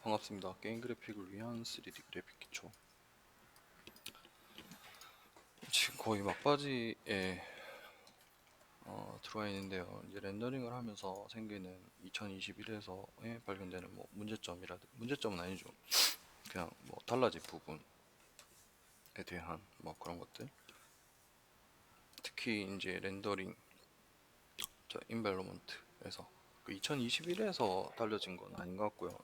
반갑습니다. 게임 그래픽을 위한 3D 그래픽 기초. 지금 거의 막바지에 들어와 있는데요. 이제 렌더링을 하면서 생기는 2021에서에 발견되는 뭐 문제점은 아니죠. 그냥 뭐 달라진 부분에 대한 뭐 그런 것들. 특히 이제 렌더링, 인벨로먼트에서 그 2021에서 달려진 건 아닌 것 같고요.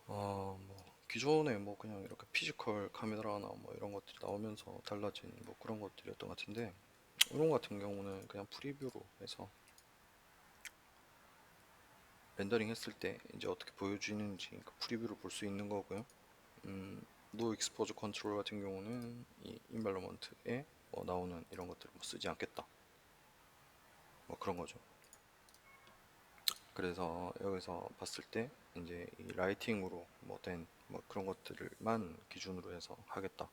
뭐 기존에 뭐 그냥 이렇게 피지컬 카메라나 뭐 이런 것들이 나오면서 달라진 뭐 그런 것들이었던 것 같은데, 이런 같은 경우는 그냥 프리뷰로 해서 렌더링 했을 때 이제 어떻게 보여지는지 그 프리뷰를 볼 수 있는 거고요. 노 익스포저 컨트롤 같은 경우는 이 인벨로먼트에 뭐 나오는 이런 것들을 뭐 쓰지 않겠다, 뭐 그런 거죠. 그래서 여기서 봤을 때 이제 이 라이팅으로 뭐 된 뭐 그런 것들만 기준으로 해서 하겠다,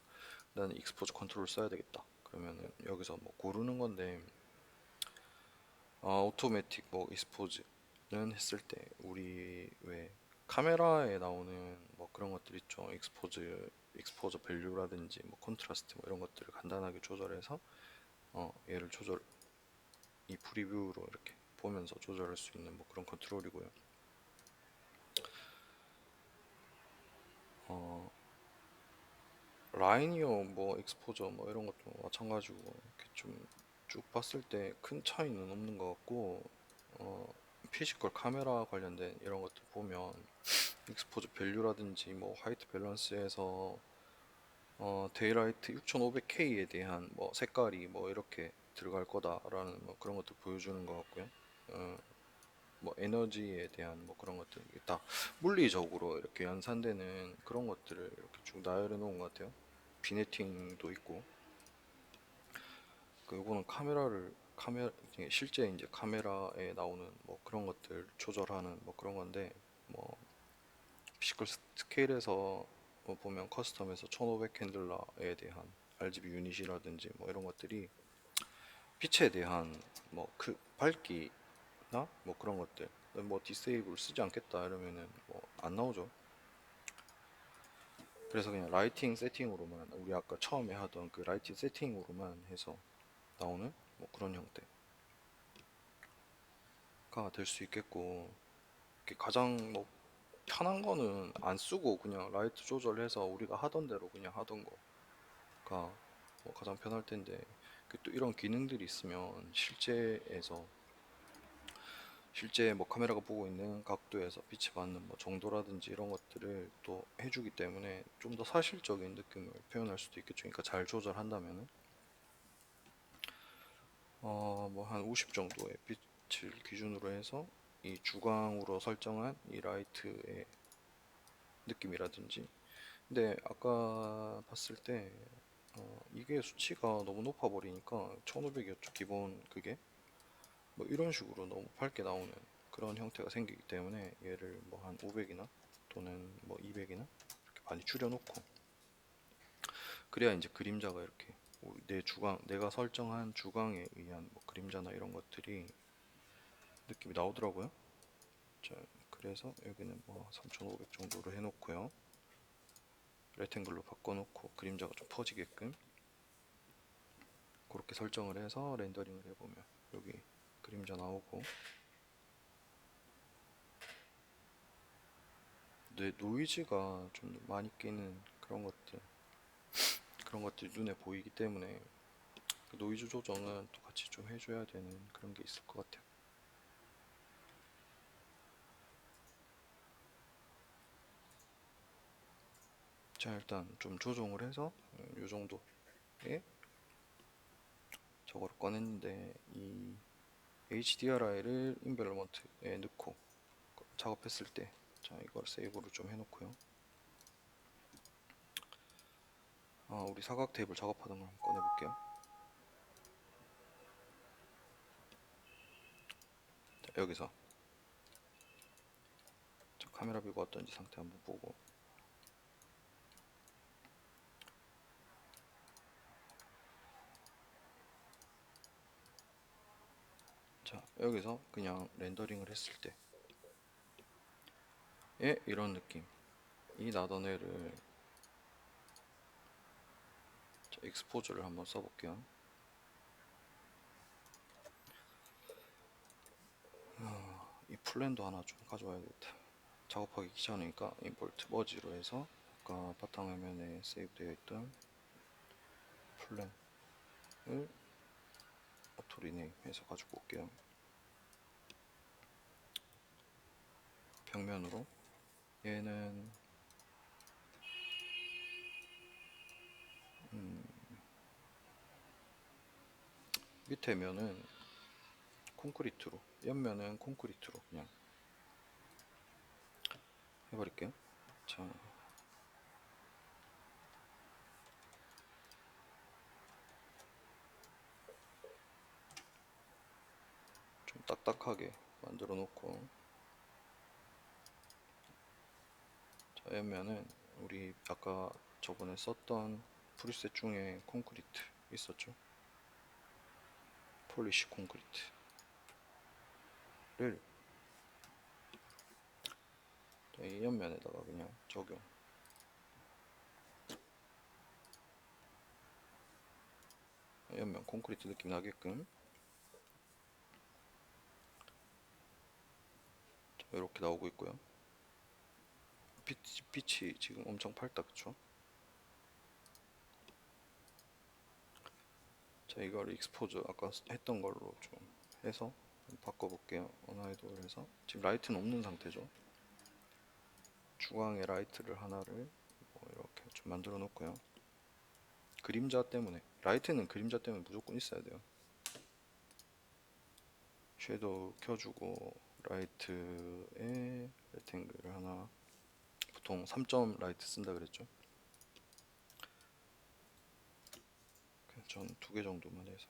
나는 익스포저 컨트롤 써야 되겠다, 그러면은 여기서 뭐 고르는 건데, 오토매틱 뭐 익스포즈는 했을 때 우리 왜 카메라에 나오는 뭐 그런 것들 있죠. 익스포저 밸류라든지 뭐 컨트라스트 뭐 이런 것들을 간단하게 조절해서 얘를 이 프리뷰로 이렇게 보면서 조절할 수 있는 뭐 그런 컨트롤이고요. 어, 라이니어 뭐 익스포저 뭐 이런 것도 마찬가지고, 이렇게 좀 쭉 봤을 때 큰 차이는 없는 것 같고, 어, 피지컬 카메라 관련된 이런 것들 보면 익스포저 밸류라든지 뭐 화이트 밸런스에서 데이라이트 6500K에 대한 뭐 색깔이 뭐 이렇게 들어갈 거다라는 뭐 그런 것들 보여주는 것 같고요. 어, 뭐 에너지에 대한 뭐 그런 것들 다 물리적으로 이렇게 연산되는 그런 것들을 이렇게 쭉 나열해 놓은 것 같아요. 비네팅도 있고. 그 요거는 실제 이제 카메라에 나오는 뭐 그런 것들 조절하는 뭐 그런 건데, 뭐 피지컬 스케일에서 뭐 보면 커스텀에서 1500 캔들라에 대한 RGB 유닛이라든지 뭐 이런 것들이 빛에 대한 뭐 그 밝기나 뭐 그런 것들, 뭐 디세이블 쓰지 않겠다 이러면은 뭐 안 나오죠. 그래서 그냥 라이팅 세팅으로만, 우리 아까 처음에 하던 그 라이팅 세팅으로만 해서 나오는 뭐 그런 형태가 될 수 있겠고, 가장 뭐 편한 거는 안 쓰고 그냥 라이트 조절해서 우리가 하던 대로 그냥 하던 거가 뭐 가장 편할 텐데, 또 이런 기능들이 있으면 실제 뭐 카메라가 보고 있는 각도에서 빛이 받는 뭐 정도라든지 이런 것들을 또 해주기 때문에 좀 더 사실적인 느낌을 표현할 수도 있겠죠. 그러니까 잘 조절한다면은 뭐 한 50 정도의 빛을 기준으로 해서 이 주광으로 설정한 이 라이트의 느낌이라든지. 근데 아까 봤을 때 이게 수치가 너무 높아 버리니까 1500이었죠 기본. 그게 뭐 이런 식으로 너무 밝게 나오는 그런 형태가 생기기 때문에 얘를 뭐 한 500이나 또는 뭐 200이나 이렇게 많이 줄여놓고, 그래야 이제 그림자가 이렇게 내가 설정한 주광에 의한 뭐 그림자나 이런 것들이 느낌이 나오더라고요. 자, 그래서 여기는 뭐 3500 정도로 해놓고요. 레탱글로 바꿔놓고 그림자가 좀 퍼지게끔 그렇게 설정을 해서 렌더링을 해보면 여기 그림자 나오고, 노이즈가 좀 많이 끼는 그런 것들이 눈에 보이기 때문에 그 노이즈 조정은 또 같이 좀 해줘야 되는 그런 게 있을 것 같아요. 자, 일단 좀 조정을 해서 이 정도의 저거를 꺼냈는데, 이 HDRI를 인벨로먼트에 넣고 작업했을 때, 자, 이걸 세이브로 좀 해놓고요. 우리 사각 테이블 작업하던 걸 한번 꺼내볼게요. 자, 여기서 저 카메라 뷰가 어떤지 상태 한번 보고, 자, 여기서 그냥 렌더링을 했을 때 이런 느낌이 나던 애를 자, 익스포즈를 한번 써볼게요. 이 플랜도 하나 좀 가져와야겠다. 작업하기 귀찮으니까 임포트 머지로 해서 아까 바탕화면에 세이브되어 있던 플랜을 오토 리네임 해서 가지고 올게요. 벽면으로 얘는 밑에 면은 콘크리트로, 옆면은 콘크리트로 그냥 해버릴게요. 자, 좀 딱딱하게 만들어 놓고, 자, 옆면은 우리 아까 저번에 썼던 프리셋 중에 콘크리트 있었죠? 폴리시 콘크리트를 이 옆면에다가 그냥 적용. 옆면 콘크리트 느낌 나게끔 이렇게 나오고 있고요. 빛이 지금 엄청 밝다, 그쵸? 자, 이걸 익스포즈 아까 했던 걸로 좀 해서 바꿔볼게요. 언하이드를 해서 지금 라이트는 없는 상태죠. 중앙에 라이트를 하나를 뭐 이렇게 좀 만들어 놓고요. 그림자 때문에, 라이트는 그림자 때문에 무조건 있어야 돼요. 섀도우 켜주고 라이트에 레탱글을 하나, 보통 3점 라이트 쓴다 그랬죠. 전 2개 정도만 해서,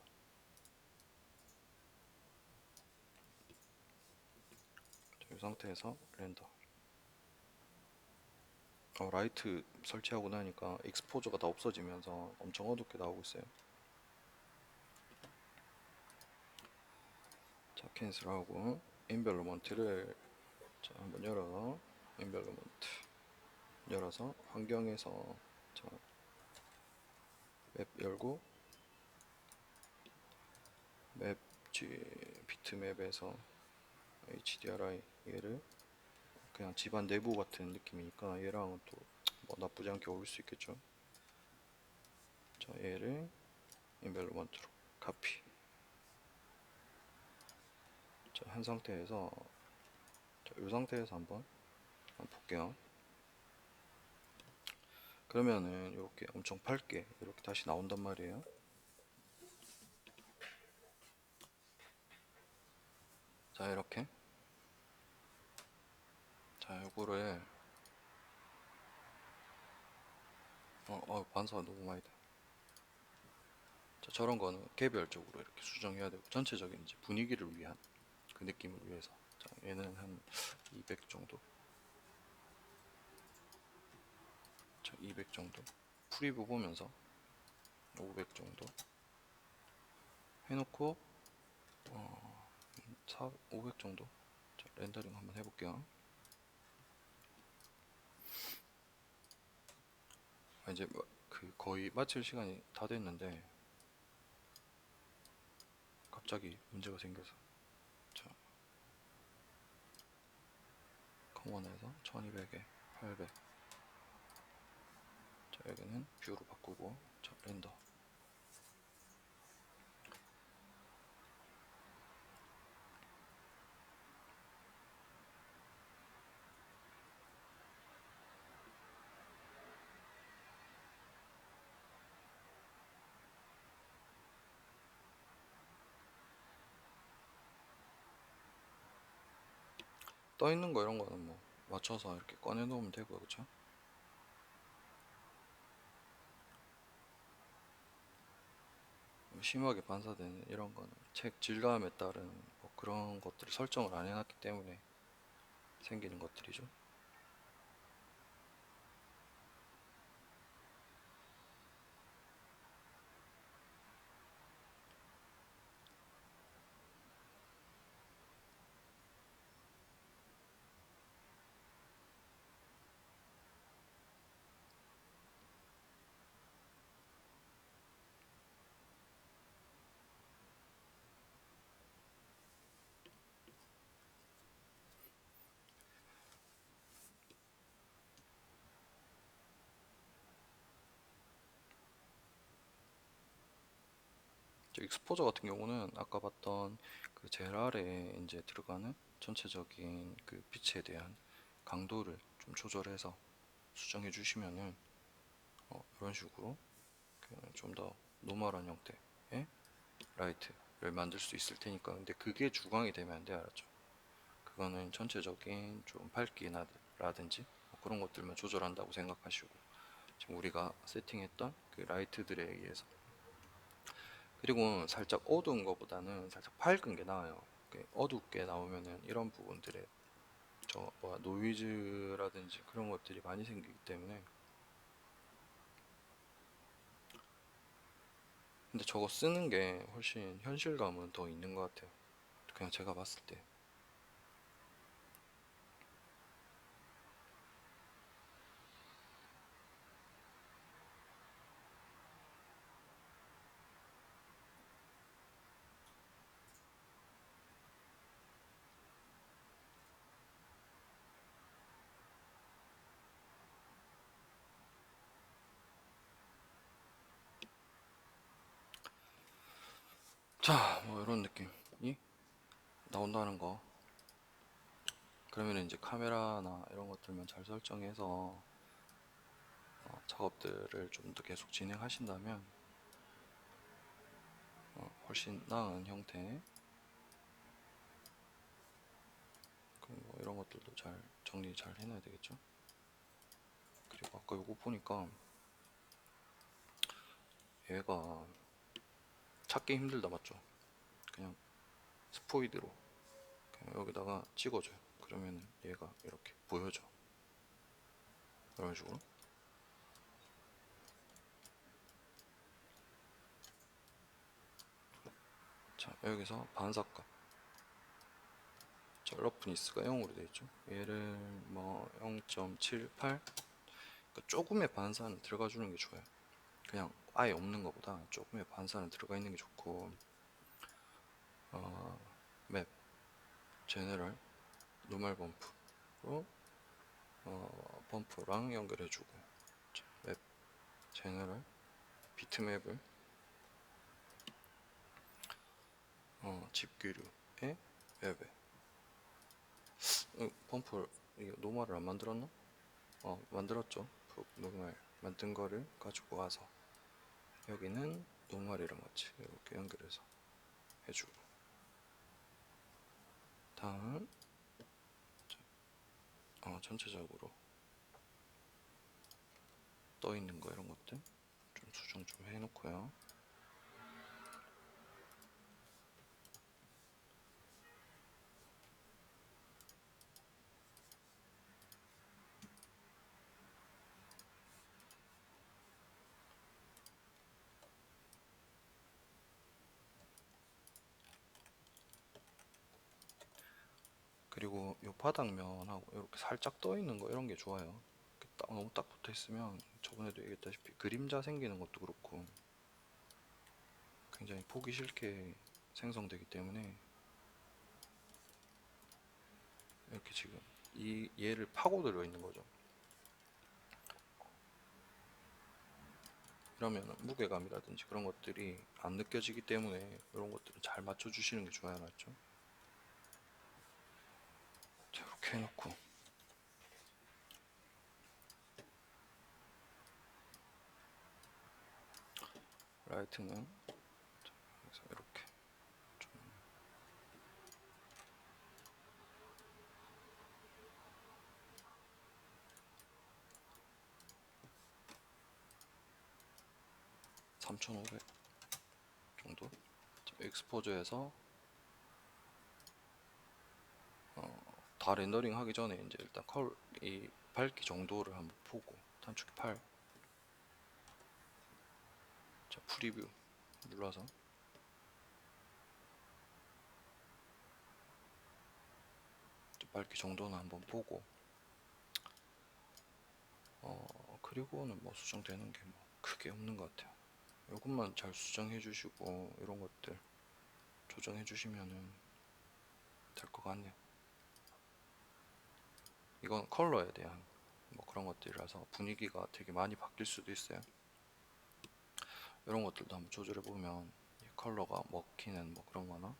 이 상태에서 렌더. 라이트 설치하고 나니까 익스포저가 다 없어지면서 엄청 어둡게 나오고 있어요. 자, 캔슬하고 인벨로먼트를 자, 한번 열어서 인벨로먼트 열어서 환경에서 자, 맵 열고 맵 비트맵에서 HDRI 얘를 그냥 집안 내부 같은 느낌이니까 얘랑은 또 뭐 나쁘지 않게 어울릴 수 있겠죠. 자, 얘를 인벨로먼트로 카피. 자, 한 상태에서 자, 이 상태에서 한번 볼게요. 그러면은 이렇게 엄청 밝게 이렇게 다시 나온단 말이에요. 자, 이렇게. 자, 요거를 반사가 너무 많이 돼. 자, 저런 거는 개별적으로 이렇게 수정해야 되고 전체적인 이제 분위기를 위한 그 느낌을 위해서. 자, 얘는 한 200 정도. 자, 200 정도. 프리뷰 보면서 500 정도 해놓고 500 정도. 자, 렌더링 한번 해볼게요. 이제 그 거의 마칠 시간이 다 됐는데 갑자기 문제가 생겨서 자, 커먼에서 1200에 800. 자, 여기는 뷰로 바꾸고 자, 렌더. 떠 있는 거 이런 거는 뭐 맞춰서 이렇게 꺼내 놓으면 되고요, 그쵸? 심하게 반사되는 이런 거는 책 질감에 따른 뭐 그런 것들을 설정을 안 해놨기 때문에 생기는 것들이죠. 익스포저 같은 경우는 아까 봤던 그 제일 아래에 이제 들어가는 전체적인 그 빛에 대한 강도를 좀 조절해서 수정해 주시면은 이런 식으로 좀 더 노멀한 형태의 라이트를 만들 수 있을 테니까. 근데 그게 주광이 되면 안 돼, 알았죠? 그거는 전체적인 좀 밝기라든지 뭐 그런 것들만 조절한다고 생각하시고, 지금 우리가 세팅했던 그 라이트들에 의해서. 그리고 살짝 어두운 것보다는 살짝 밝은 게 나아요. 어둡게 나오면은 이런 부분들에 저 뭐야 노이즈라든지 그런 것들이 많이 생기기 때문에. 근데 저거 쓰는 게 훨씬 현실감은 더 있는 것 같아요. 그냥 제가 봤을 때. 자, 뭐 이런 느낌이 나온다는 거. 그러면 이제 카메라나 이런 것들만 잘 설정해서 작업들을 좀 더 계속 진행하신다면 훨씬 나은 형태, 뭐 이런 것들도 잘 정리 잘 해놔야 되겠죠. 그리고 아까 요거 보니까 얘가 찾기 힘들다, 맞죠? 그냥 스포이드로 그냥 여기다가 찍어줘요. 그러면 얘가 이렇게 보여져. 이런 식으로. 자, 여기서 반사값. 자, 러프니스가 0으로 되어 있죠. 얘를 뭐 0.78, 그러니까 조금의 반사는 들어가 주는 게 좋아요. 그냥 아예 없는 것보다 조금의 반사는 들어가 있는 게 좋고, 맵, 제너럴, 노멀 범프로 범프랑 연결해주고, 맵, 제너럴, 비트맵을 집기류의 맵에 범프 이거 노멀을 안 만들었나? 만들었죠. 노멀 만든 거를 가지고 와서 여기는 노멀이랑 같이 이렇게 연결해서 해주고, 다음 전체적으로 떠 있는 거 이런 것들 좀 수정 좀 해놓고요. 그리고 이 바닥면하고 이렇게 살짝 떠 있는 거 이런 게 좋아요. 너무 딱 붙어 있으면 저번에도 얘기했다시피 그림자 생기는 것도 그렇고 굉장히 보기 싫게 생성되기 때문에, 이렇게 지금 얘를 파고 들어 있는 거죠. 이러면 무게감이라든지 그런 것들이 안 느껴지기 때문에 이런 것들은 잘 맞춰주시는 게 좋아요, 맞죠? 자, 이렇게 해놓고 라이트는 그래서 이렇게 좀 3500 정도 익스포저에서 다 렌더링 하기 전에 이제 일단 이 밝기 정도를 한번 보고 단축키 8, 자, 프리뷰 눌러서 밝기 정도는 한번 보고, 그리고는 뭐 수정되는 게 뭐 크게 없는 것 같아요. 이것만 잘 수정해 주시고 이런 것들 조정해 주시면은 될 것 같네요. 이건 컬러에 대한 뭐 그런 것들이라서 분위기가 되게 많이 바뀔 수도 있어요. 이런 것들도 한번 조절해 보면 컬러가 먹히는 뭐 그런 거나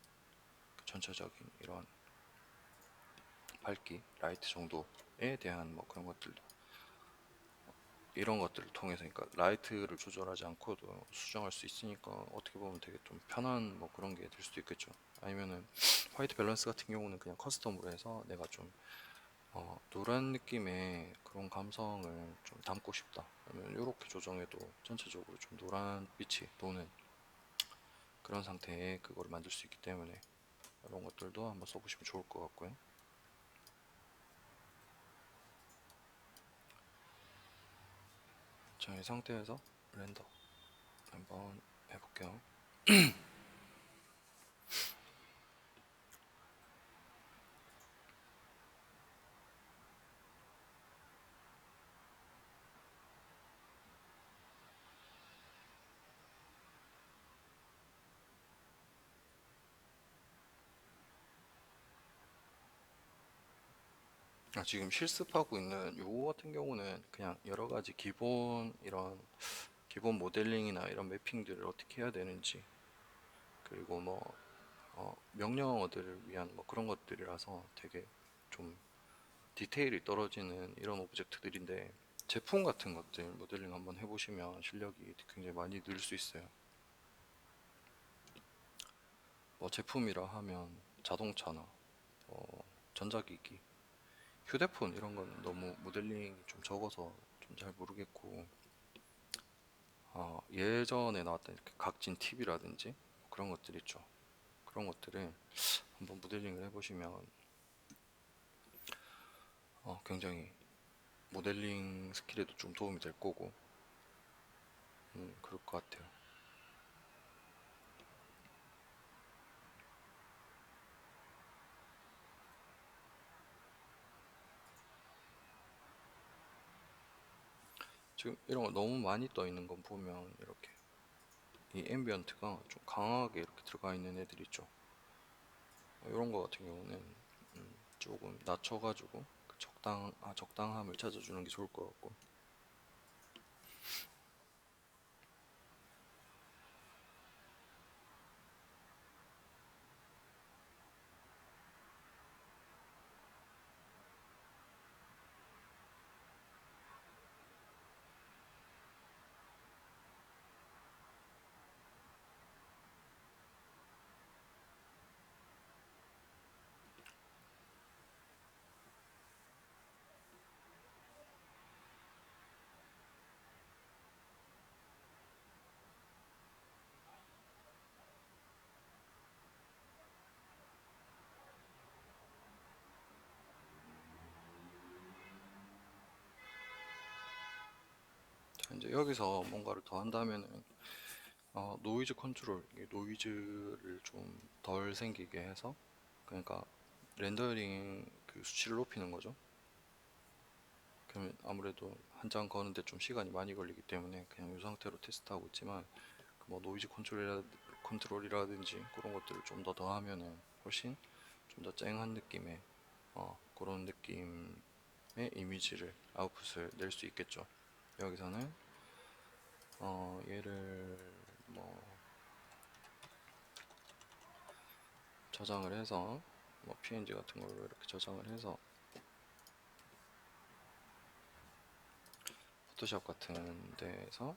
전체적인 이런 밝기, 라이트 정도에 대한 뭐 그런 것들도 이런 것들을 통해서 그러니까 라이트를 조절하지 않고도 수정할 수 있으니까 어떻게 보면 되게 좀 편한 뭐 그런 게 될 수도 있겠죠. 아니면은 화이트 밸런스 같은 경우는 그냥 커스텀으로 해서 내가 좀 노란 느낌의 그런 감성을 좀 담고 싶다. 그러면 이렇게 조정해도 전체적으로 좀 노란 빛이 도는 그런 상태의 그거를 만들 수 있기 때문에 이런 것들도 한번 써보시면 좋을 것 같고요. 자, 이 상태에서 렌더 한번 해볼게요. 지금 실습하고 있는 요거 같은 경우는 그냥 여러 가지 기본 이런 기본 모델링이나 이런 매핑들을 어떻게 해야 되는지 그리고 뭐 명령어들을 위한 뭐 그런 것들이라서 되게 좀 디테일이 떨어지는 이런 오브젝트들인데 제품 같은 것들 모델링 한번 해보시면 실력이 굉장히 많이 늘 수 있어요. 뭐 제품이라 하면 자동차나 전자기기, 휴대폰 이런 건 너무 모델링이 좀 적어서 좀 잘 모르겠고 예전에 나왔던 이렇게 각진 팁이라든지 그런 것들 있죠. 그런 것들을 한번 모델링을 해보시면 굉장히 모델링 스킬에도 좀 도움이 될 거고 그럴 것 같아요. 지금 이런 거 너무 많이 떠 있는 건 보면 이렇게 이 앰비언트가 좀 강하게 이렇게 들어가 있는 애들 있죠. 이런 거 같은 경우는 조금 낮춰가지고 그 적당함을 찾아주는 게 좋을 것 같고 자, 이제 여기서 뭔가를 더 한다면은 노이즈 컨트롤, 노이즈를 좀 덜 생기게 해서 그러니까 렌더링 그 수치를 높이는 거죠. 그러면 아무래도 한 장 거는데 좀 시간이 많이 걸리기 때문에 그냥 이 상태로 테스트하고 있지만 그뭐 노이즈 컨트롤이라든지 그런 것들을 좀 더 더하면은 훨씬 좀 더 쨍한 느낌의 그런 느낌의 이미지를 아웃풋을 낼 수 있겠죠. 여기서는 얘를 뭐 저장을 해서 뭐 PNG 같은 걸로 이렇게 저장을 해서 포토샵 같은 데에서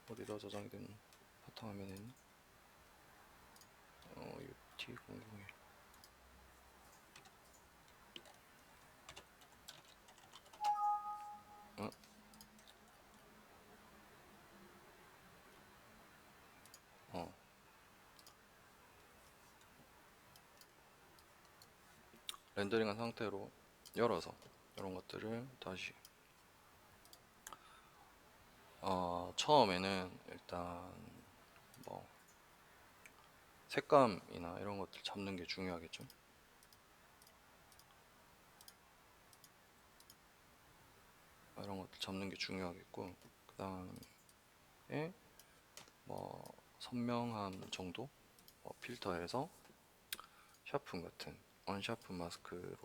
어디다 저장이 된 바탕화면에 있나? UT001 어? 어, 렌더링한 상태로 열어서 이런 것들을 다시 처음에는 일단 뭐 색감이나 이런 것들 잡는 게 중요하겠죠. 이런 것들 잡는 게 중요하겠고 그 다음에 뭐 선명함 정도 필터에서 샤픈 같은 언샤픈 마스크로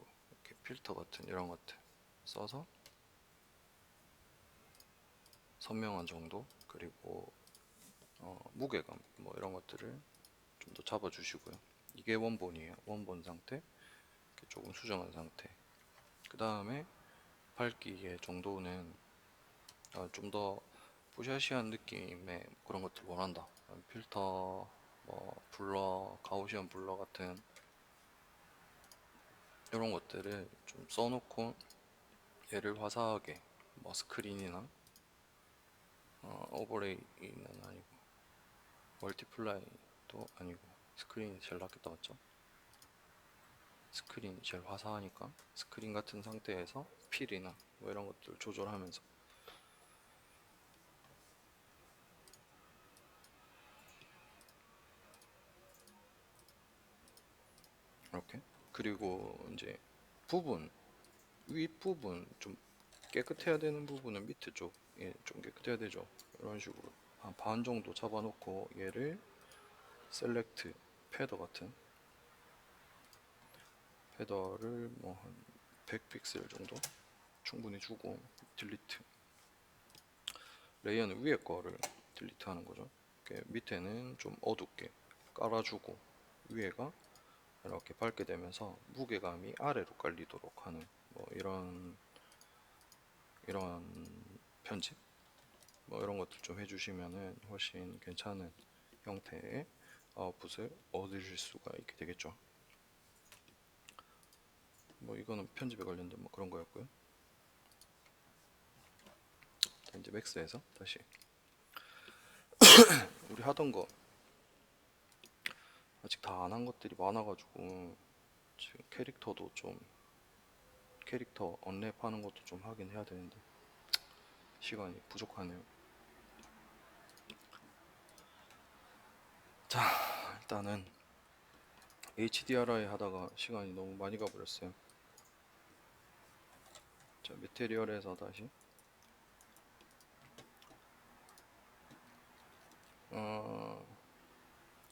필터 같은 이런 것들 써서 선명한 정도 그리고 무게감 뭐 이런 것들을 좀 더 잡아주시고요. 이게 원본이에요. 원본 상태, 이렇게 조금 수정한 상태. 그 다음에 밝기의 정도는 좀 더 부샤시한 느낌의 그런 것들 원한다. 필터, 뭐 블러, 가우시언 블러 같은 이런 것들을 좀 써놓고 얘를 화사하게 뭐 스크린이나 오버레이는 아니고 멀티플라이도 아니고 스크린이 제일 낫겠다 맞죠? 스크린이 제일 화사하니까 스크린 같은 상태에서 필이나 뭐 이런 것들 조절하면서 이렇게. 그리고 이제 부분 윗부분 좀 깨끗해야 되는 부분은 밑에 쪽에 좀 깨끗해야 되죠. 이런 식으로 한 반 정도 잡아놓고 얘를 셀렉트 패더 같은 패더를 뭐 한 100픽셀 정도 충분히 주고 딜리트. 레이어는 위에 거를 딜리트 하는 거죠. 이렇게 밑에는 좀 어둡게 깔아주고 위에가 이렇게 밝게 되면서 무게감이 아래로 깔리도록 하는 뭐 이런 편집 뭐 이런 것들 좀 해주시면은 훨씬 괜찮은 형태의 아웃풋을 얻으실 수가 있게 되겠죠. 뭐 이거는 편집에 관련된 뭐 그런 거였고요. 이제 맥스에서 다시 우리 하던 거 아직 다 안 한 것들이 많아가지고 지금 캐릭터도 좀 캐릭터 언랩 하는 것도 좀 하긴 해야 되는데 시간이 부족하네요. 자, 일단은 HDRI 하다가 시간이 너무 많이 가버렸어요. 자, 메테리얼에서 다시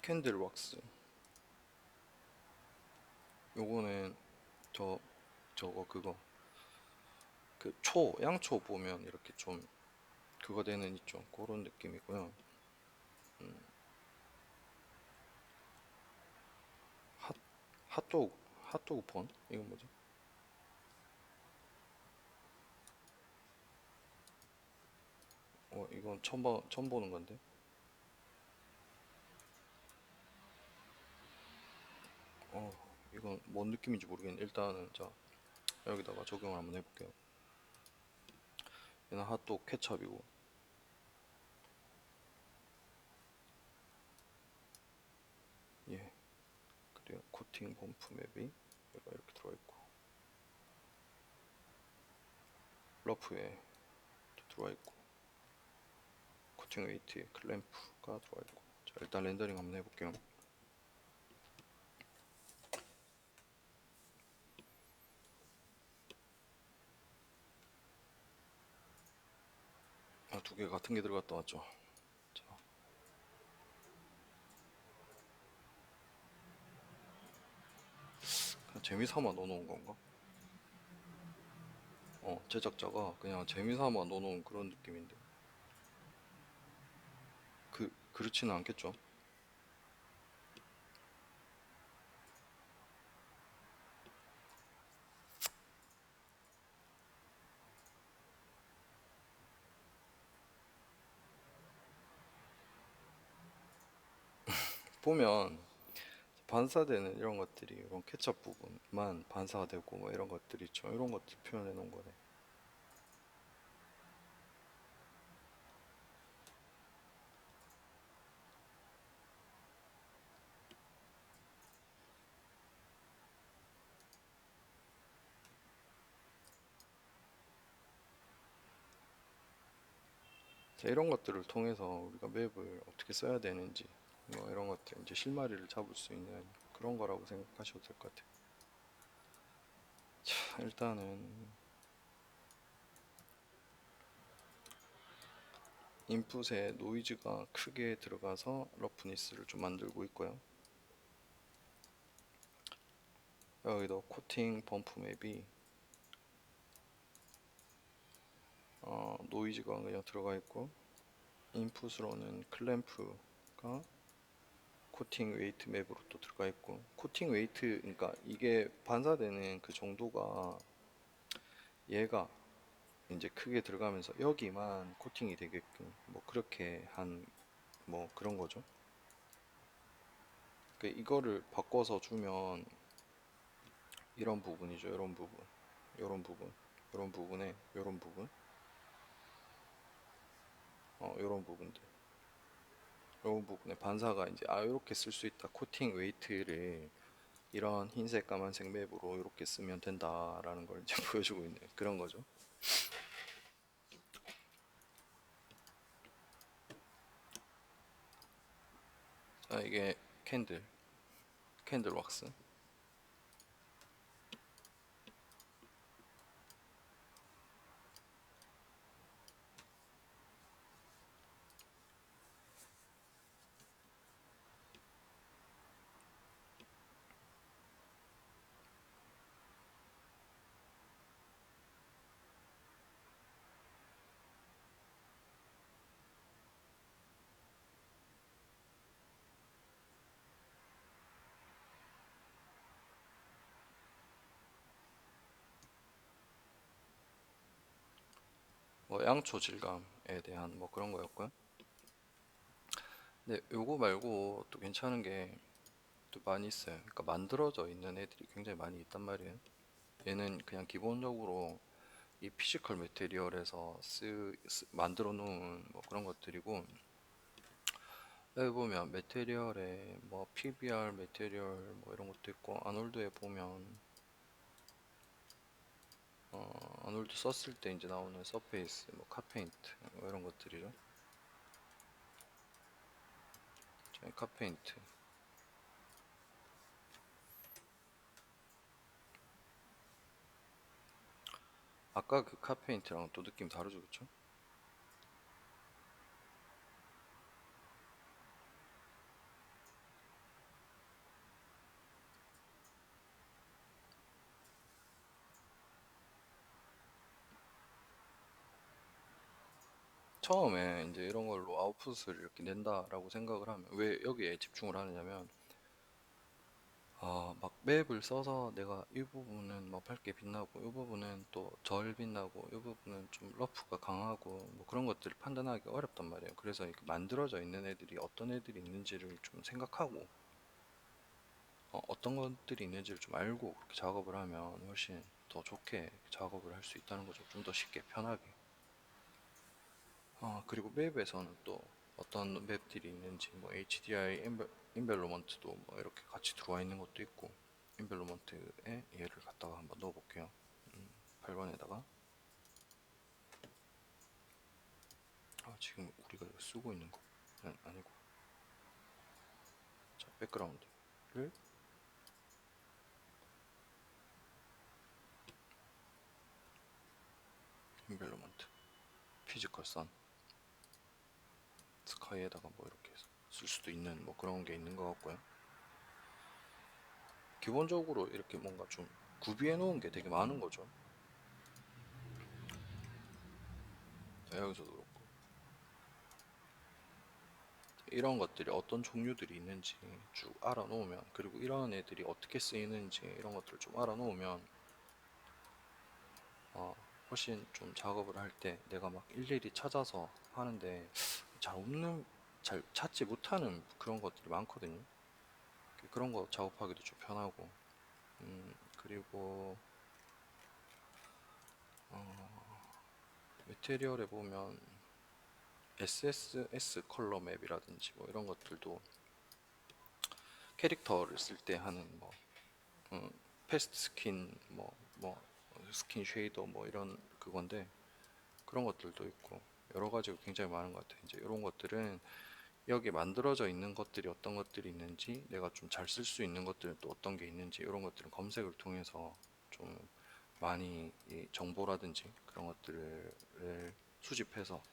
캔들 왁스. 요거는 저거 그거 그 양초 보면 이렇게 좀 그거 되는 있죠. 그런 느낌이고요. 핫 핫도그 핫도그 폰 이건 뭐지? 이건 처음 보는 건데. 이건 뭔 느낌인지 모르겠네. 일단은 자 여기다가 적용을 한번 해볼게요. 얘는 핫도그 케찹이고 예 그리고 코팅 범프 맵이 얘가 이렇게 들어있고 러프에 들어있고 코팅 웨이트에 클램프가 들어있고 자 일단 렌더링 한번 해볼게요. 두 개 같은 게 들어갔다 왔죠. 자, 그냥 재미삼아 넣어놓은 건가? 제작자가 그냥 재미삼아 넣어놓은 그런 느낌인데 그렇지는 않겠죠. 보면 반사되는 이런 것들이 이런 케첩 부분만 반사되고 뭐 이런 것들이 있죠. 이런 것들 표현해 놓은 거네. 자, 이런 것들을 통해서 우리가 맵을 어떻게 써야 되는지 뭐 이런 것들 이제 실마리를 잡을 수 있는 그런 거라고 생각하셔도 될 것 같아요. 자, 일단은 인풋에 노이즈가 크게 들어가서 러프니스를 좀 만들고 있고요. 여기도 코팅 범프 맵이 노이즈가 그냥 들어가 있고, 인풋으로는 클램프가 코팅 웨이트 맵으로 또 들어가 있고, 코팅 웨이트, 그러니까 이게 반사되는 그 정도가 얘가 이제 크게 들어가면서 여기만 코팅이 되게끔 뭐 그렇게 한 뭐 그런 거죠. 그 이거를 바꿔서 주면 이런 부분이죠. 이런 부분, 이런 부분, 이런 부분에 이런 부분, 이런 부분들, 이런 부분에 반사가 이제 이렇게 쓸 수 있다. 코팅 웨이트를 이런 흰색, 까만색 맵으로 이렇게 쓰면 된다라는 걸 이제 보여주고 있는 그런 거죠. 자, 이게 캔들 왁스. 뭐 양초 질감에 대한 뭐 그런 거였고요. 근데 요거 말고 또 괜찮은 게 또 많이 있어요. 그러니까 만들어져 있는 애들이 굉장히 많이 있단 말이에요. 얘는 그냥 기본적으로 이 피지컬 매테리얼에서 만들어 놓은 뭐 그런 것들이고, 여기 보면 매테리얼에 뭐 PBR 매테리얼 뭐 이런 것도 있고, 아놀드에 보면 아놀드 썼을 때 이제 나오는 서페이스 뭐 카페인트 뭐 이런 것들이죠. 카페인트, 아까 그 카페인트랑 또 느낌 다르죠, 그쵸? 처음에 이제 이런 걸로 아웃풋을 이렇게 낸다라고 생각을 하면 왜 여기에 집중을 하느냐면, 막 맵을 써서 내가 이 부분은 뭐 밝게 빛나고 이 부분은 또 덜 빛나고 이 부분은 좀 러프가 강하고 뭐 그런 것들을 판단하기 어렵단 말이에요. 그래서 이렇게 만들어져 있는 애들이 어떤 애들이 있는지를 좀 생각하고, 어떤 것들이 있는지를 좀 알고 그렇게 작업을 하면 훨씬 더 좋게 작업을 할 수 있다는 거죠. 좀 더 쉽게 편하게. 그리고 맵에서는 또 어떤 맵들이 있는지, 뭐 HDI 인벨로먼트도 뭐 이렇게 같이 들어와 있는 것도 있고, 인벨로먼트에 얘를 갖다가 한번 넣어 볼게요. 8번에다가 지금 우리가 쓰고 있는 거는 아니고, 자, 백그라운드를 인벨로먼트 피지컬 선 스카이에다가 뭐 이렇게 해서 쓸 수도 있는 뭐 그런 게 있는 것 같고요. 기본적으로 이렇게 뭔가 좀 구비해 놓은 게 되게 많은 거죠. 자, 여기서도 그렇고 이런 것들이 어떤 종류들이 있는지 쭉 알아놓으면, 그리고 이런 애들이 어떻게 쓰이는지 이런 것들을 좀 알아놓으면 훨씬 좀 작업을 할 때 내가 막 일일이 찾아서 하는데 잘 찾지 못하는 그런 것들이 많거든요. 그런 거 작업하기도 좀 편하고, 그리고 매테리얼에 보면 SSS 컬러 맵이라든지 뭐 이런 것들도 캐릭터를 쓸 때 하는 뭐 패스트 스킨 뭐 스킨 쉐이더 뭐 이런 그건데, 그런 것들도 있고 여러 가지가 굉장히 많은 것 같아요. 이제 이런 것들은 여기 만들어져 있는 것들이 어떤 것들이 있는지, 내가 좀 잘 쓸 수 있는 것들은 또 어떤 게 있는지, 이런 것들은 검색을 통해서 좀 많이 이 정보라든지 그런 것들을 수집해서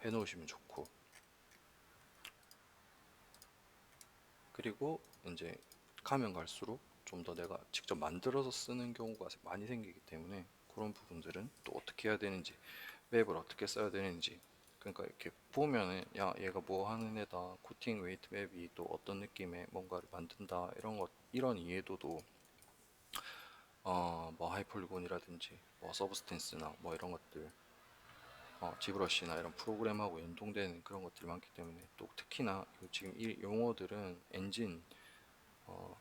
해 놓으시면 좋고, 그리고 이제 가면 갈수록 좀 더 내가 직접 만들어서 쓰는 경우가 많이 생기기 때문에 그런 부분들은 또 어떻게 해야 되는지, 맵을 어떻게 써야 되는지. 그러니까 이렇게 보면은 야 얘가 뭐 하는 애다, 코팅 웨이트 맵이 또 어떤 느낌의 뭔가를 만든다, 이런 것, 이런 이해도도 뭐 하이폴리곤이라든지 뭐 서브스텐스나 뭐 이런 것들, 지브러시나 이런 프로그램하고 연동되는 그런 것들이 많기 때문에, 또 특히나 지금 이 용어들은 엔진,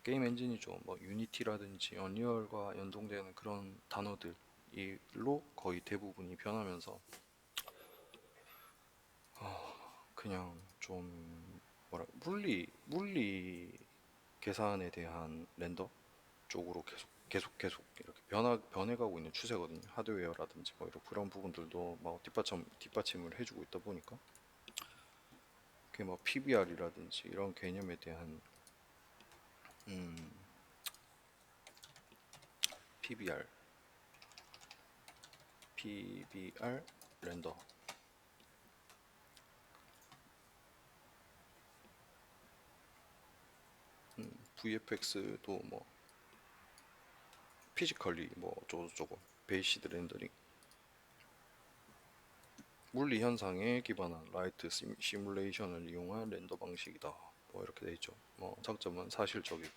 게임 엔진이죠. 뭐 유니티라든지 언리얼과 연동되는 그런 단어들로 거의 대부분이 변하면서 그냥 좀 뭐라, 물리 계산에 대한 렌더 쪽으로 계속 이렇게 변해가고 있는 추세거든요. 하드웨어라든지 뭐 이런 그런 부분들도 막 뒷받침을 해주고 있다 보니까, 그게 뭐 PBR이라든지 이런 개념에 대한 음, PBR, PBR 렌더, VFX도 뭐 피지컬리 뭐 어쩌고저쩌고, 베이시드 렌더링, 물리 현상에 기반한 라이트 시뮬레이션을 이용한 렌더 방식이다. 뭐 이렇게 돼 있죠. 뭐 장점은 사실적이고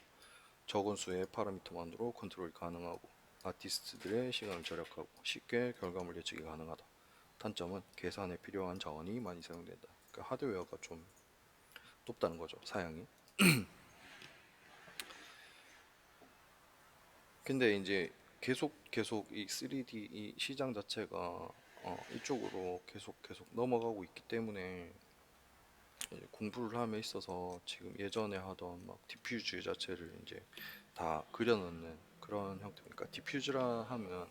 적은 수의 파라미터만으로 컨트롤이 가능하고 아티스트들의 시간을 절약하고 쉽게 결과물 예측이 가능하다. 단점은 계산에 필요한 자원이 많이 사용된다. 그러니까 하드웨어가 좀 높다는 거죠, 사양이. 근데 이제 계속 이 3D 이 시장 자체가 이쪽으로 계속 넘어가고 있기 때문에, 이제 공부를 함에 있어서 지금 예전에 하던 막 디퓨즈 자체를 이제 다 그려넣는 그런 형태니까, 디퓨즈라 하면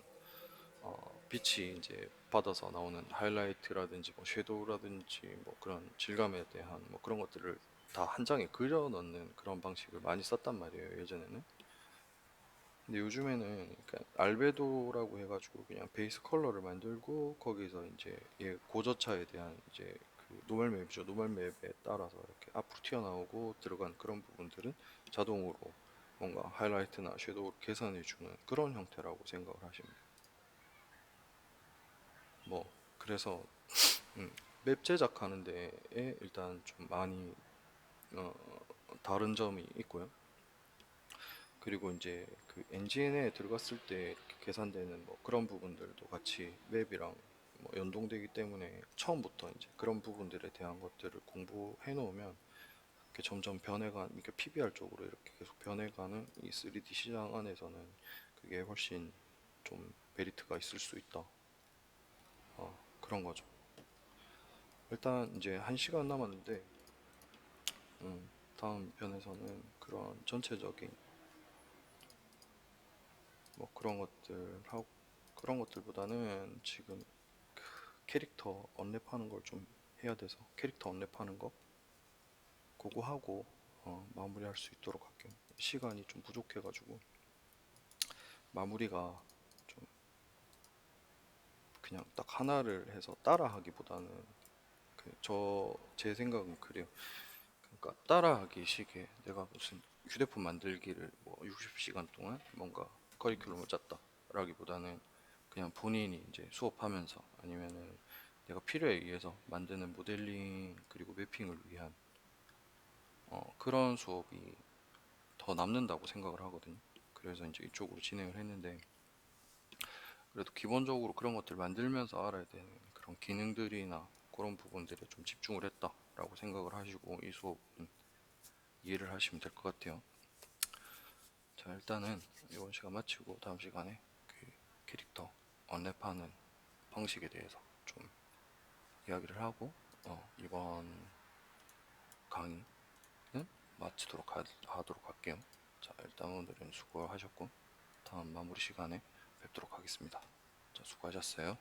빛이 이제 받아서 나오는 하이라이트라든지 뭐 섀도우라든지 뭐 그런 질감에 대한 뭐 그런 것들을 다 한 장에 그려 넣는 그런 방식을 많이 썼단 말이에요, 예전에는. 근데 요즘에는 그러니까 알베도라고 해가지고 그냥 베이스 컬러를 만들고 거기서 이제 얘 고저차에 대한 이제 그 노멀 맵이죠. 노멀 맵에 따라서 이렇게 앞으로 튀어나오고 들어간 그런 부분들은 자동으로 뭔가 하이라이트나 섀도우를 계산해주는 그런 형태라고 생각을 하시면 돼요. 뭐 그래서 음, 맵 제작하는 데에 일단 좀 많이 어, 다른 점이 있고요. 그리고 이제 그 엔진에 들어갔을 때 이렇게 계산되는 뭐 그런 부분들도 같이 맵이랑 뭐 연동되기 때문에, 처음부터 이제 그런 부분들에 대한 것들을 공부해 놓으면 이렇게 점점 변해간, 이렇게 PBR 쪽으로 이렇게 계속 변해가는 이 3D 시장 안에서는 그게 훨씬 좀 메리트가 있을 수 있다. 그런 거죠. 일단 이제 1시간 남았는데, 다음 편에서는 그런 전체적인 뭐 그런 것들 하고, 그런 것들보다는 지금 캐릭터 언랩하는 걸 좀 해야 돼서, 캐릭터 언랩하는 거 그거 하고 마무리할 수 있도록 할게요. 시간이 좀 부족해가지고 마무리가 좀 그냥 딱 하나를 해서 따라하기보다는, 제 생각은 그래요. 그러니까 따라하기 시기에 내가 무슨 휴대폰 만들기를 뭐 60시간 동안 뭔가 커리큘럼을 짰다 라기보다는, 그냥 본인이 이제 수업하면서 아니면은 내가 필요에 의해서 만드는 모델링 그리고 매핑을 위한 그런 수업이 더 남는다고 생각을 하거든요. 그래서 이제 이쪽으로 진행을 했는데, 그래도 기본적으로 그런 것들 만들면서 알아야 되는 그런 기능들이나 그런 부분들에 좀 집중을 했다라고 생각을 하시고 이 수업은 이해를 하시면 될 것 같아요. 자, 일단은 이번 시간 마치고 다음 시간에 그 캐릭터 언랩하는 방식에 대해서 좀 이야기를 하고 이번 강의는 하도록 할게요. 자, 일단 오늘은 수고하셨고 다음 마무리 시간에 뵙도록 하겠습니다. 자, 수고하셨어요.